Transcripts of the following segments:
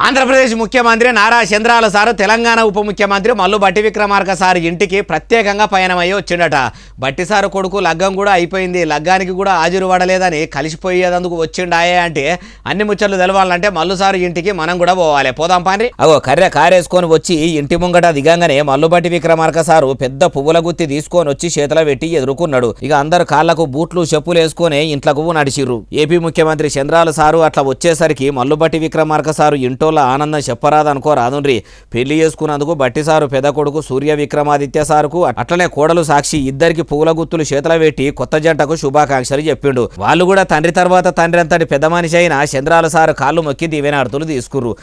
ఆంధ్రప్రదేశ్ ముఖ్యమంత్రి నారా చంద్రబాబు సారు తెలంగాణ ఉప ముఖ్యమంత్రి మల్లు బట్టి విక్రమార్క సార్ ఇంటికి ప్రత్యేకంగా పయనమయ్యి వచ్చిండట. బట్టి సారు కొడుకు లగ్గం కూడా అయిపోయింది, లగ్గానికి కూడా హాజరు పడలేదని కలిసిపోయేందుకు వచ్చిండాయే అంటే అన్ని ముచ్చట్లు తెలవాలంటే మల్లు సారు ఇంటికి మనం కూడా పోవాలి. పోదాం పాండ్రి. అగో కర్రె కారేసుకొని వచ్చి ఇంటి ముంగట దిగంగానే మల్లు బట్టి విక్రమార్క సారు పెద్ద పువ్వుల గుత్తి తీసుకొని వచ్చి చేతిలో పెట్టి ఎదుర్కొన్నాడు. ఇక అందరు కాళ్లకు బూట్లు చెప్పులు వేసుకొని ఇంట్లకు నడిచిర్రు. ఏపీ ముఖ్యమంత్రి చంద్రబాబు సారు అట్లా వచ్చేసరికి మల్లు బట్టి విక్రమార్క సారు ఇంటోళ్ళ ఆనందం చెప్పరాదు అనుకోరాదుండ్రి. పెళ్లి చేసుకున్నందుకు బట్టి సారు పెద్ద కొడుకు సూర్య విక్రమాదిత్య సారుకు అట్లనే కోడలు సాక్షి ఇద్దరికి పువ్వుల గుత్తులు చేతుల పెట్టి కొత్త జంటకు శుభాకాంక్షలు చెప్పిండు. వాళ్ళు కూడా తండ్రి తర్వాత తండ్రి అంతటి పెద్ద మనిషి అయిన చంద్రబాబు సారు కాళ్ళు మొక్కి దీవెనార్తులు తీసుకుర్రు.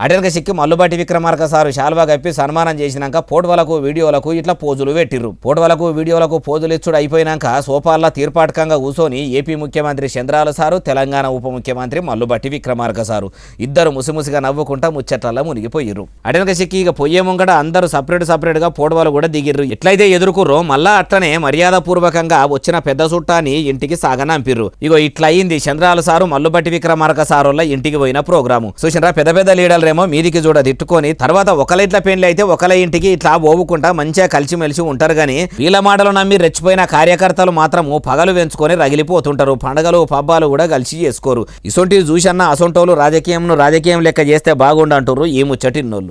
అటెనక సిక్కి మల్లు బట్టి విక్రమార్క సారు శాల్వా కప్పి సన్మానం చేసినాక ఫోటోలకు వీడియోలకు ఇట్లా పోజులు పెట్టిర్రు. ఫోటోలకు వీడియోలకు పోజులు ఇచ్చుడు అయిపోయినాక సోఫాల్లో తీర్పాటకంగా కూర్చొని ఏపీ ముఖ్యమంత్రి చంద్రబాబు సారు, తెలంగాణ ఉప ముఖ్యమంత్రి మల్లు బట్టి విక్రమార్క సారు ఇద్దరు ముసిముసిగా నవ్వుకుంటా ముచ్చట్లలో మునిగిపోయిర్రు. అటెనక సిక్కి ఇక పొయ్యే ముంగట అందరూ సపరేట్ గా ఫోటోలు కూడా దిగిర్రు. ఎట్లయితే ఎదుర్కొర్రో మళ్ళా అట్లనే మర్యాద పూర్వకంగా వచ్చిన పెద్ద చుట్టాన్ని ఇంటికి సాగనంపిర్రు. ఇగో ఇట్లా అయింది చంద్రబాబు సారు మల్లు బట్టి విక్రమార్క సారుల ఇంటికి పోయిన ప్రోగ్రాము. చూసినరా పెద్ద పెద్ద లీడర్లు మీదికి చూడ తిట్టుకొని తర్వాత ఒకళ్ళ ఇట్ల పెళ్లి అయితే ఒకళ్ళ ఇంటికి ఇట్లా ఓవుకుంటా మంచిగా కలిసిమెలిసి ఉంటారు. గాని వీళ్ళ మాటలు నమ్మి రెచ్చిపోయిన కార్యకర్తలు మాత్రము పగలు వెంచుకొని రగిలిపోతుంటారు. పండుగలు పబ్బాలు కూడా కలిసి చేసుకోరు. ఇసొంటివి చూసన్నా అసొంటోళ్ళు రాజకీయం లెక్క చేస్తే బాగుండంటారు ఈ ముచ్చటిన్నోళ్ళు.